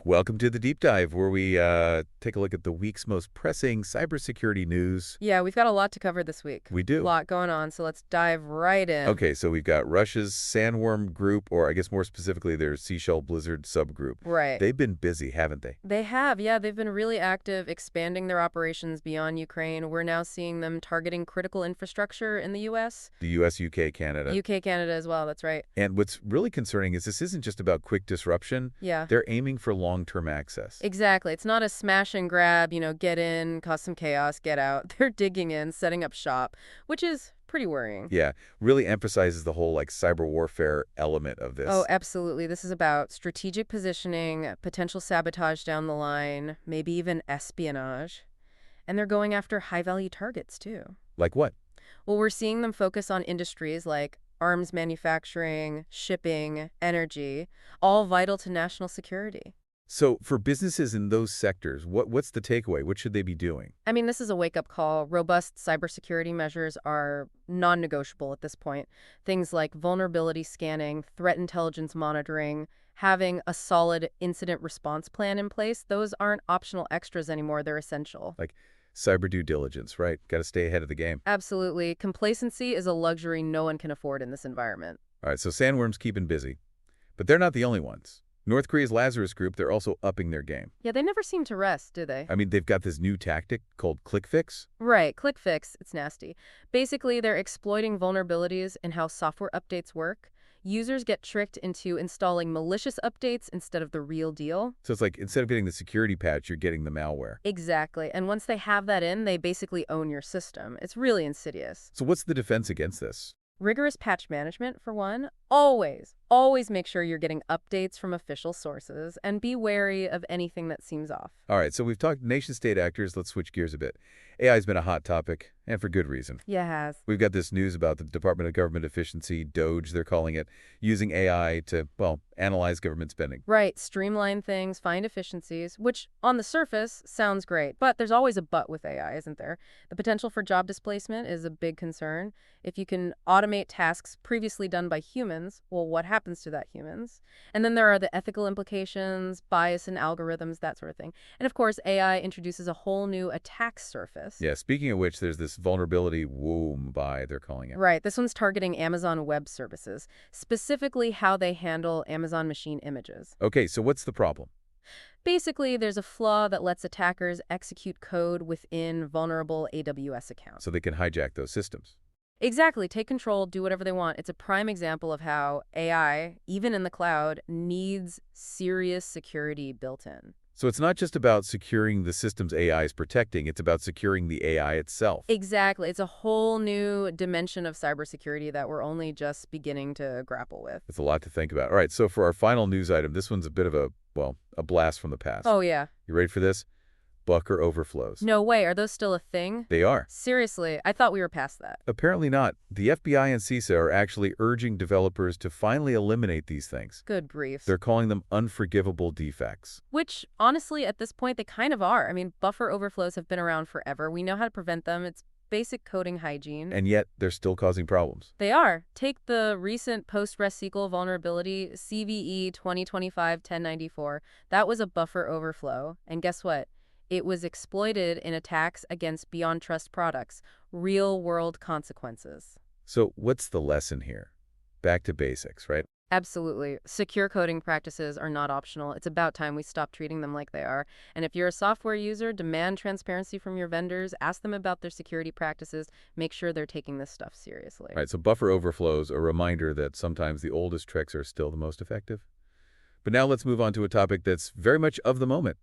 Welcome to the Deep Dive, where we take a look at the week's most pressing cybersecurity news. Yeah, we've got a lot to cover this week. We A do. lot going on, so let's dive right in. Okay, so we've got Russia's Sandworm group, or I guess more specifically their Seashell Blizzard subgroup. Right. They've been busy, haven't they? They have, yeah, they've been really active expanding their operations beyond Ukraine. We're now seeing them targeting critical infrastructure in the U.S., The US, UK, Canada. UK, Canada as well, that's right. And what's really concerning is this isn't just about quick disruption. Yeah. They're aiming for long-term access. Exactly. It's not a smash and grab, get in, cause some chaos, get out. They're digging in, setting up shop, which is pretty worrying. Yeah, really emphasizes the whole cyber warfare element of this. Oh, absolutely. This is about strategic positioning, potential sabotage down the line, maybe even espionage. And they're going after high-value targets, too. Like what? Well, we're seeing them focus on industries like arms manufacturing, shipping, energy, all vital to national security. So for businesses in those sectors, what's the takeaway? What should they be doing? I mean, this is a wake-up call. Robust cybersecurity measures are non-negotiable at this point. Things like vulnerability scanning, threat intelligence monitoring, having a solid incident response plan in place, those aren't optional extras anymore. They're essential. Like cyber due diligence, right? Got to stay ahead of the game. Absolutely. Complacency is a luxury no one can afford in this environment. All right, so Sandworm's keeping busy. But they're not the only ones. North Korea's Lazarus Group, they're also upping their game. Yeah, they never seem to rest, do they? I mean, they've got this new tactic called click fix. Right, click fix, it's nasty. Basically, they're exploiting vulnerabilities in how software updates work. Users get tricked into installing malicious updates instead of the real deal. So it's like instead of getting the security patch, you're getting the malware. Exactly, and once they have that in, they basically own your system. It's really insidious. So what's the defense against this? Rigorous patch management, for one. Always make sure you're getting updates from official sources, and be wary of anything that seems off. All right, so we've talked nation-state actors. Let's switch gears a bit. AI's been a hot topic, and for good reason. Yeah, it has. We've got this news about the Department of Government Efficiency, DOGE, they're calling it, using AI to, well, analyze government spending. Right, streamline things, find efficiencies, which on the surface sounds great, but there's always a but with AI, isn't there? The potential for job displacement is a big concern. If you can automate tasks previously done by humans, well, what happens to that humans? And then there are the ethical implications, bias in algorithms, that sort of thing. And of course, AI introduces a whole new attack surface. Yeah, speaking of which, there's this vulnerability womb by, they're calling it. Right, this one's targeting Amazon Web Services, specifically how they handle Amazon machine images. Okay, so what's the problem? Basically, there's a flaw that lets attackers execute code within vulnerable AWS accounts. So they can hijack those systems. Exactly. Take control, do whatever they want. It's a prime example of how AI, even in the cloud, needs serious security built in. So it's not just about securing the systems AI is protecting, it's about securing the AI itself. Exactly. It's a whole new dimension of cybersecurity that we're only just beginning to grapple with. It's a lot to think about. All right, so for our final news item, this one's a bit of a, well, a blast from the past. Oh, yeah. You ready for this? Buffer overflows. No way. Are those still a thing? They are. Seriously, I thought we were past that. Apparently not. The FBI and CISA are actually urging developers to finally eliminate these things. Good grief. They're calling them unforgivable defects. Which, honestly, at this point, they kind of are. I mean, buffer overflows have been around forever. We know how to prevent them. It's basic coding hygiene. And yet, they're still causing problems. They are. Take the recent PostgreSQL vulnerability, CVE 2025-1094. That was a buffer overflow. And guess what? It was exploited in attacks against Beyond Trust products. Real-world consequences. So what's the lesson here? Back to basics, right? Absolutely. Secure coding practices are not optional. It's about time we stop treating them like they are. And if you're a software user, demand transparency from your vendors, ask them about their security practices, make sure they're taking this stuff seriously. All right, so buffer overflows, a reminder that sometimes the oldest tricks are still the most effective. But now let's move on to a topic that's very much of the moment.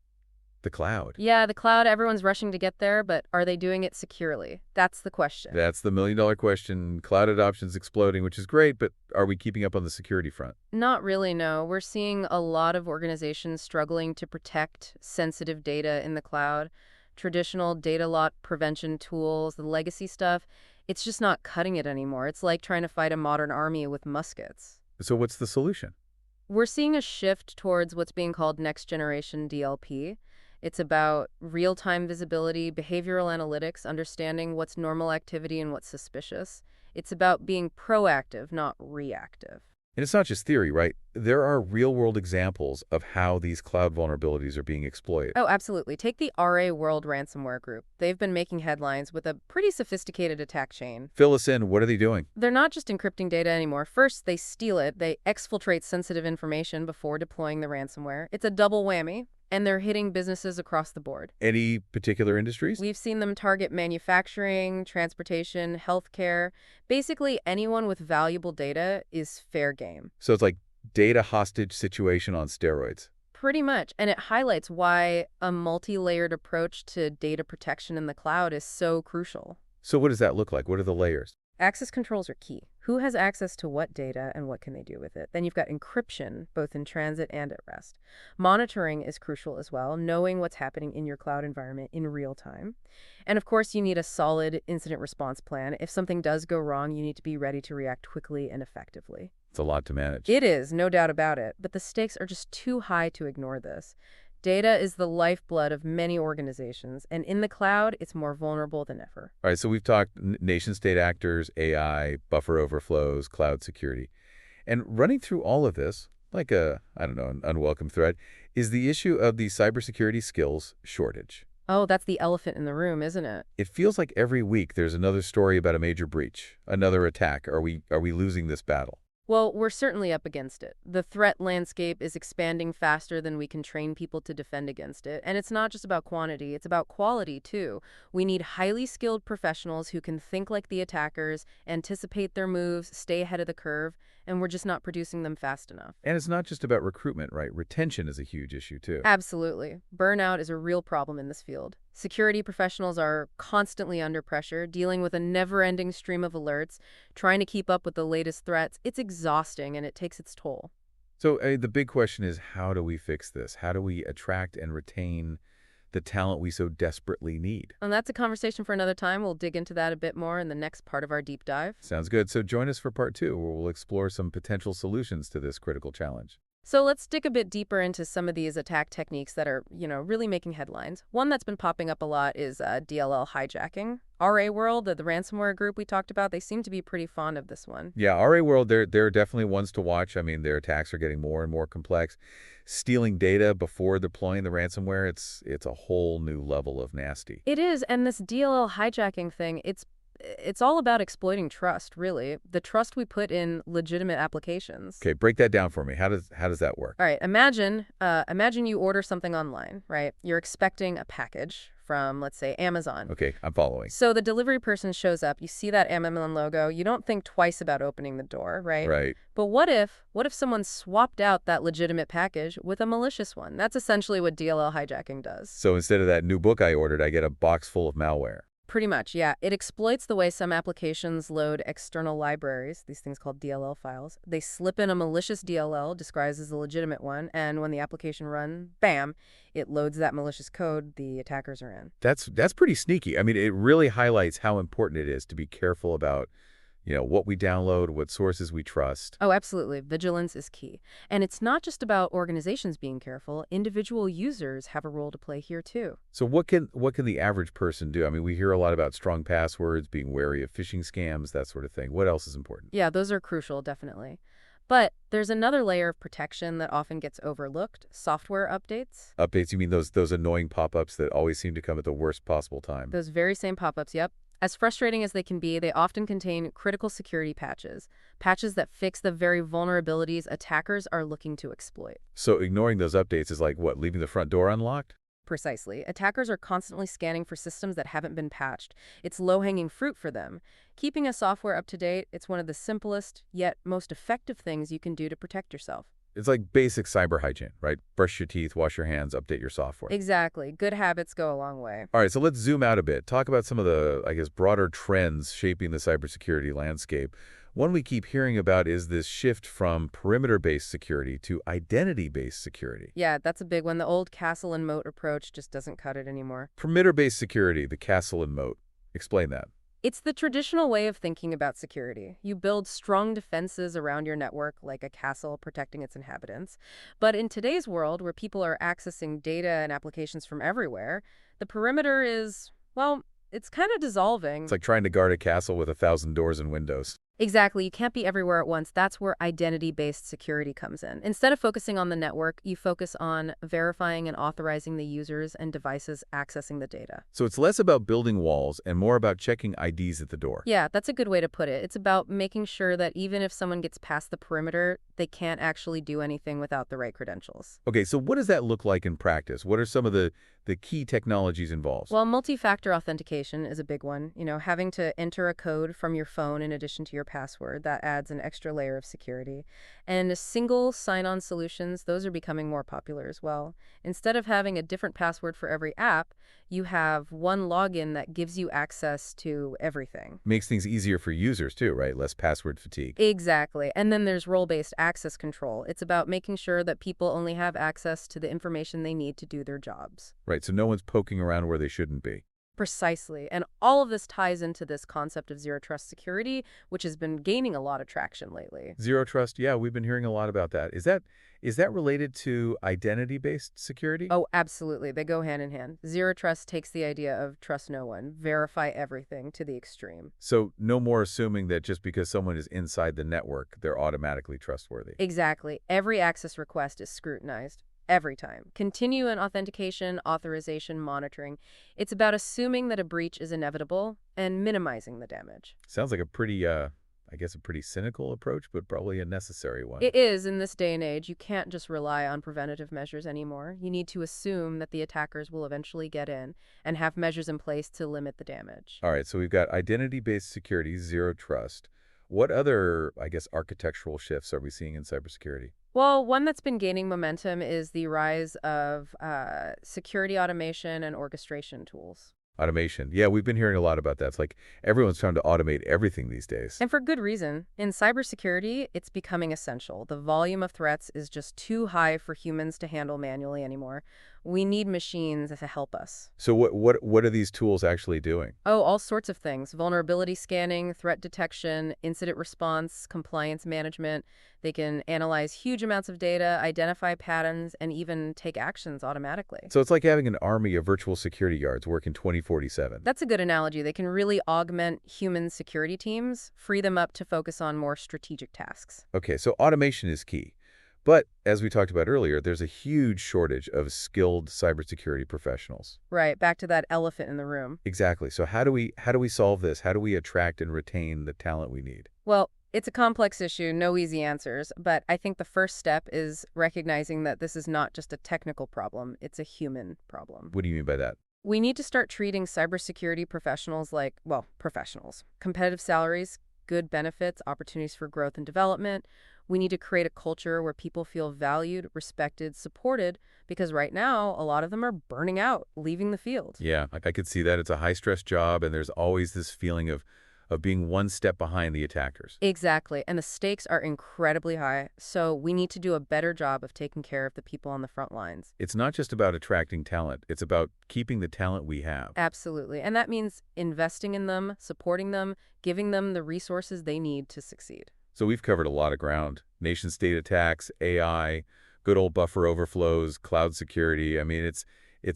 The cloud. Yeah, the cloud, everyone's rushing to get there, but are they doing it securely? That's the question. That's the million-dollar question. Cloud adoption's exploding, which is great, but are we keeping up on the security front? Not really, no. We're seeing a lot of organizations struggling to protect sensitive data in the cloud. Traditional data loss prevention tools, the legacy stuff, it's just not cutting it anymore. It's like trying to fight a modern army with muskets. So what's the solution? We're seeing a shift towards what's being called next-generation DLP. It's about real-time visibility, behavioral analytics, understanding what's normal activity and what's suspicious. It's about being proactive, not reactive. And it's not just theory, right? There are real-world examples of how these cloud vulnerabilities are being exploited. Oh, absolutely. Take the RA World ransomware group. They've been making headlines with a pretty sophisticated attack chain. Fill us in. What are they doing? They're not just encrypting data anymore. First, they steal it. They exfiltrate sensitive information before deploying the ransomware. It's a double whammy, and they're hitting businesses across the board. Any particular industries? We've seen them target manufacturing, transportation, healthcare. Basically, anyone with valuable data is fair game. So it's like data hostage situation on steroids. Pretty much. And it highlights why a multi-layered approach to data protection in the cloud is so crucial. So what does that look like? What are the layers? Access controls are key. Who has access to what data and what can they do with it? Then you've got encryption, both in transit and at rest. Monitoring is crucial as well, knowing what's happening in your cloud environment in real time. And of course, you need a solid incident response plan. If something does go wrong, you need to be ready to react quickly and effectively. It's a lot to manage. It is, no doubt about it, but the stakes are just too high to ignore this. Data is the lifeblood of many organizations, and in the cloud, it's more vulnerable than ever. All right, so we've talked nation-state actors, AI, buffer overflows, cloud security. And running through all of this, like I don't know, an unwelcome thread, is the issue of the cybersecurity skills shortage. Oh, that's the elephant in the room, isn't it? It feels like every week there's another story about a major breach, another attack. Are we losing this battle? Well, we're certainly up against it. The threat landscape is expanding faster than we can train people to defend against it. And it's not just about quantity, it's about quality, too. We need highly skilled professionals who can think like the attackers, anticipate their moves, stay ahead of the curve, and we're just not producing them fast enough. And it's not just about recruitment, right? Retention is a huge issue, too. Absolutely. Burnout is a real problem in this field. Security professionals are constantly under pressure, dealing with a never-ending stream of alerts, trying to keep up with the latest threats. It's exhausting, and it takes its toll. So the big question is, how do we fix this? How do we attract and retain the talent we so desperately need? And that's a conversation for another time. We'll dig into that a bit more in the next part of our deep dive. Sounds good. So join us for part 2, where we'll explore some potential solutions to this critical challenge. So let's dig a bit deeper into some of these attack techniques that are, really making headlines. One that's been popping up a lot is DLL hijacking. RA World, the ransomware group we talked about, they seem to be pretty fond of this one. Yeah, RA World, they're definitely ones to watch. I mean, their attacks are getting more and more complex. Stealing data before deploying the ransomware, it's a whole new level of nasty. It is, and this DLL hijacking thing, it's all about exploiting trust, really. The trust we put in legitimate applications. Okay, break that down for me. How does that work? All right, imagine you order something online, right? You're expecting a package from, let's say, Amazon. Okay, I'm following. So the delivery person shows up, you see that Amazon logo, you don't think twice about opening the door, right? Right. But what if someone swapped out that legitimate package with a malicious one? That's essentially what DLL hijacking does. So instead of that new book I ordered, I get a box full of malware. Pretty much, yeah. It exploits the way some applications load external libraries, these things called DLL files. They slip in a malicious DLL disguised as a legitimate one, and when the application runs, bam, it loads that malicious code the attackers are in. That's pretty sneaky. I mean, it really highlights how important it is to be careful about, what we download, what sources we trust. Oh, absolutely. Vigilance is key. And it's not just about organizations being careful. Individual users have a role to play here, too. So what can the average person do? I mean, we hear a lot about strong passwords, being wary of phishing scams, that sort of thing. What else is important? Yeah, those are crucial, definitely. But there's another layer of protection that often gets overlooked, software updates. Updates, you mean those annoying pop-ups that always seem to come at the worst possible time? Those very same pop-ups, yep. As frustrating as they can be, they often contain critical security patches that fix the very vulnerabilities attackers are looking to exploit. So ignoring those updates is like, what, leaving the front door unlocked? Precisely. Attackers are constantly scanning for systems that haven't been patched. It's low-hanging fruit for them. Keeping a software up to date, it's one of the simplest, yet most effective things you can do to protect yourself. It's like basic cyber hygiene, right? Brush your teeth, wash your hands, update your software. Exactly. Good habits go a long way. All right, so let's zoom out a bit. Talk about some of the, broader trends shaping the cybersecurity landscape. One we keep hearing about is this shift from perimeter-based security to identity-based security. Yeah, that's a big one. The old castle and moat approach just doesn't cut it anymore. Perimeter-based security, the castle and moat. Explain that. It's the traditional way of thinking about security. You build strong defenses around your network, like a castle protecting its inhabitants. But in today's world, where people are accessing data and applications from everywhere, the perimeter is, well, it's kind of dissolving. It's like trying to guard a castle with 1,000 doors and windows. Exactly. You can't be everywhere at once. That's where identity-based security comes in. Instead of focusing on the network, you focus on verifying and authorizing the users and devices accessing the data. So it's less about building walls and more about checking IDs at the door. Yeah, that's a good way to put it. It's about making sure that even if someone gets past the perimeter, they can't actually do anything without the right credentials. Okay, so what does that look like in practice? What are some of the key technologies involved? Well, multi-factor authentication is a big one. Having to enter a code from your phone in addition to your password, that adds an extra layer of security. And single sign-on solutions, those are becoming more popular as well. Instead of having a different password for every app, you have one login that gives you access to everything. Makes things easier for users too, right? Less password fatigue. Exactly. And then there's role-based access control. It's about making sure that people only have access to the information they need to do their jobs. Right, so no one's poking around where they shouldn't be. Precisely. And all of this ties into this concept of zero trust security, which has been gaining a lot of traction lately. Zero trust, yeah, we've been hearing a lot about that. Is that related to identity-based security? Oh, absolutely. They go hand in hand. Zero trust takes the idea of trust no one, verify everything to the extreme. So no more assuming that just because someone is inside the network, they're automatically trustworthy. Exactly. Every access request is scrutinized. Every time. Continuous authentication, authorization, monitoring. It's about assuming that a breach is inevitable and minimizing the damage. Sounds like a pretty, I guess a pretty cynical approach, but probably a necessary one. It is in this day and age. You can't just rely on preventative measures anymore. You need to assume that the attackers will eventually get in and have measures in place to limit the damage. All right, so we've got identity-based security, zero trust. What other, I guess, architectural shifts are we seeing in cybersecurity? Well, one that's been gaining momentum is the rise of security automation and orchestration tools. Automation. Yeah, we've been hearing a lot about that. It's like everyone's trying to automate everything these days. And for good reason. In cybersecurity, it's becoming essential. The volume of threats is just too high for humans to handle manually anymore. We need machines to help us. So what are these tools actually doing? Oh, all sorts of things. Vulnerability scanning, threat detection, incident response, compliance management. They can analyze huge amounts of data, identify patterns, and even take actions automatically. So it's like having an army of virtual security guards working 20/47. That's a good analogy. They can really augment human security teams, free them up to focus on more strategic tasks. Okay, so automation is key. But as we talked about earlier, there's a huge shortage of skilled cybersecurity professionals. Right, back to that elephant in the room. Exactly. So how do we solve this? How do we attract and retain the talent we need? Well, it's a complex issue, no easy answers, but I think the first step is recognizing that this is not just a technical problem, it's a human problem. What do you mean by that? We need to start treating cybersecurity professionals like, well, professionals. Competitive salaries, good benefits, opportunities for growth and development. We need to create a culture where people feel valued, respected, supported, because right now, a lot of them are burning out, leaving the field. Yeah, like I could see that. It's a high-stress job, and there's always this feeling of being one step behind the attackers. Exactly, and the stakes are incredibly high, so we need to do a better job of taking care of the people on the front lines. It's not just about attracting talent. It's about keeping the talent we have. Absolutely, and that means investing in them, supporting them, giving them the resources they need to succeed. So we've covered a lot of ground. Nation-state attacks, AI, good old buffer overflows, cloud security. I mean, it's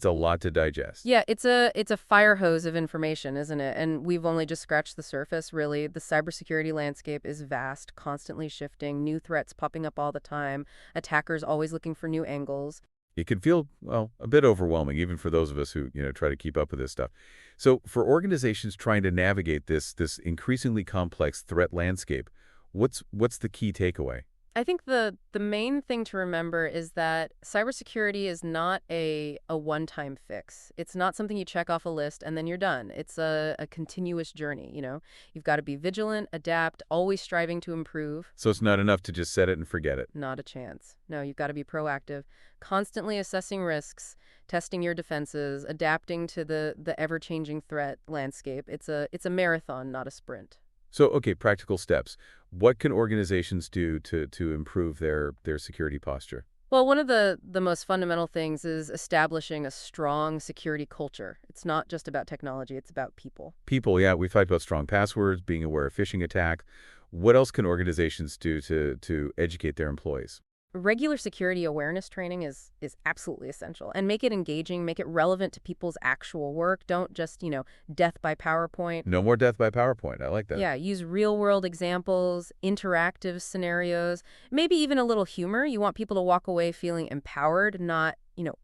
a lot to digest. Yeah, it's a fire hose of information, isn't it? And we've only just scratched the surface, really. The cybersecurity landscape is vast, constantly shifting, new threats popping up all the time, attackers always looking for new angles. It can feel, well, a bit overwhelming, even for those of us who, try to keep up with this stuff. So for organizations trying to navigate this increasingly complex threat landscape, what's the key takeaway? I think the main thing to remember is that cybersecurity is not a one-time fix. It's not something you check off a list and then you're done. It's a continuous journey. You've got to be vigilant, adapt, always striving to improve. So it's not enough to just set it and forget it. Not a chance. No, you've got to be proactive, constantly assessing risks, testing your defenses, adapting to the ever-changing threat landscape. It's a marathon, not a sprint. So, okay, practical steps. What can organizations do to improve their security posture? Well, one of the most fundamental things is establishing a strong security culture. It's not just about technology, it's about people. People, yeah, we've talked about strong passwords, being aware of phishing attack. What else can organizations do to educate their employees? Regular security awareness training is absolutely essential. And make it engaging, make it relevant to people's actual work. Don't just, death by PowerPoint. No more death by PowerPoint. I like that. Yeah, use real-world examples, interactive scenarios, maybe even a little humor. You want people to walk away feeling empowered, not,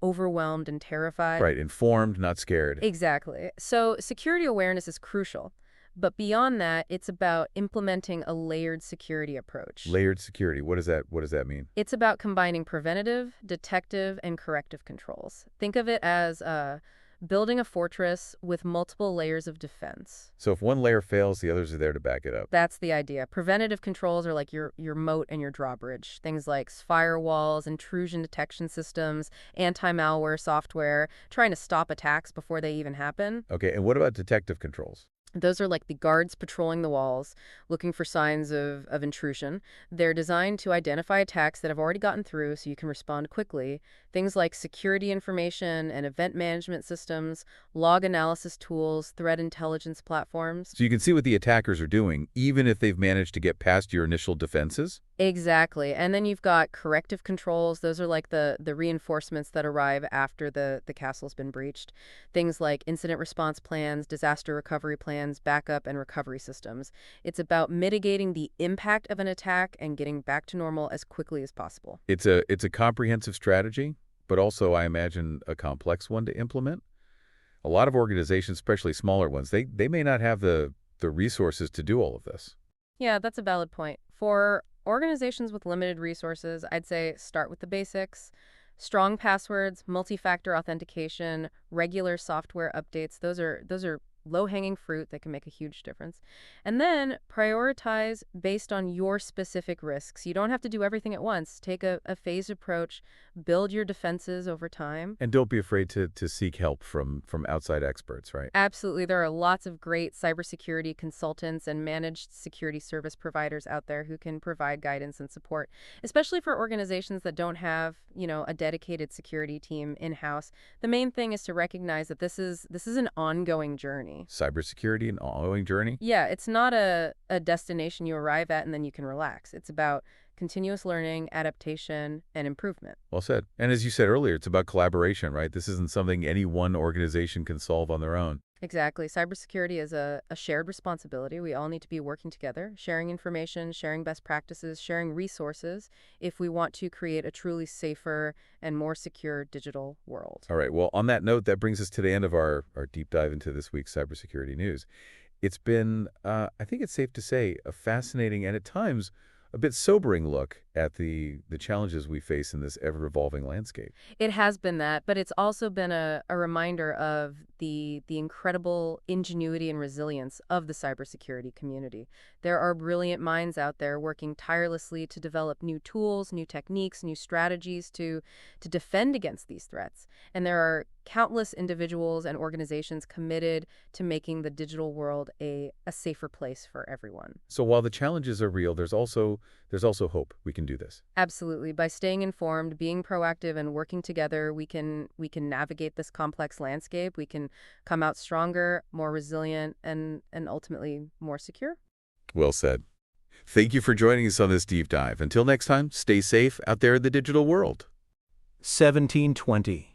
overwhelmed and terrified. Right. Informed, not scared. Exactly. So security awareness is crucial. But beyond that, it's about implementing a layered security approach. Layered security. What does that mean? It's about combining preventative, detective, and corrective controls. Think of it as building a fortress with multiple layers of defense. So if one layer fails, the others are there to back it up. That's the idea. Preventative controls are like your moat and your drawbridge. Things like firewalls, intrusion detection systems, anti-malware software, trying to stop attacks before they even happen. Okay, and what about detective controls? Those are like the guards patrolling the walls, looking for signs of intrusion. They're designed to identify attacks that have already gotten through so you can respond quickly. Things like security information and event management systems, log analysis tools, threat intelligence platforms. So you can see what the attackers are doing, even if they've managed to get past your initial defenses? Exactly. And then you've got corrective controls. Those are like the reinforcements that arrive after the castle's been breached. Things like incident response plans, disaster recovery plans, backup and recovery systems. It's about mitigating the impact of an attack and getting back to normal as quickly as possible. It's a comprehensive strategy, but also, I imagine, a complex one to implement. A lot of organizations, especially smaller ones, they may not have the resources to do all of this. Yeah, that's a valid point. For organizations with limited resources, I'd say start with the basics. Strong passwords, multi-factor authentication, regular software updates, those are low-hanging fruit that can make a huge difference. And then prioritize based on your specific risks. You don't have to do everything at once. Take a phased approach, build your defenses over time. And don't be afraid to seek help from outside experts, right? Absolutely. There are lots of great cybersecurity consultants and managed security service providers out there who can provide guidance and support, especially for organizations that don't have, a dedicated security team in-house. The main thing is to recognize that this is an ongoing journey. Cybersecurity, an ongoing journey? Yeah, it's not a destination you arrive at and then you can relax. It's about continuous learning, adaptation, and improvement. Well said. And as you said earlier, it's about collaboration, right? This isn't something any one organization can solve on their own. Exactly. Cybersecurity is a shared responsibility. We all need to be working together, sharing information, sharing best practices, sharing resources if we want to create a truly safer and more secure digital world. All right. Well, on that note, that brings us to the end of our deep dive into this week's cybersecurity news. It's been, I think it's safe to say, a fascinating and at times a bit sobering look at the challenges we face in this ever-evolving landscape. It has been that, but it's also been a reminder of the incredible ingenuity and resilience of the cybersecurity community. There are brilliant minds out there working tirelessly to develop new tools, new techniques, new strategies to defend against these threats. And there are countless individuals and organizations committed to making the digital world a safer place for everyone. So while the challenges are real, there's also hope. We can do this. Absolutely. By staying informed, being proactive, and working together, we can navigate this complex landscape. We can come out stronger, more resilient, and ultimately more secure. Well said. Thank you for joining us on this deep dive. Until next time, stay safe out there in the digital world. 1720.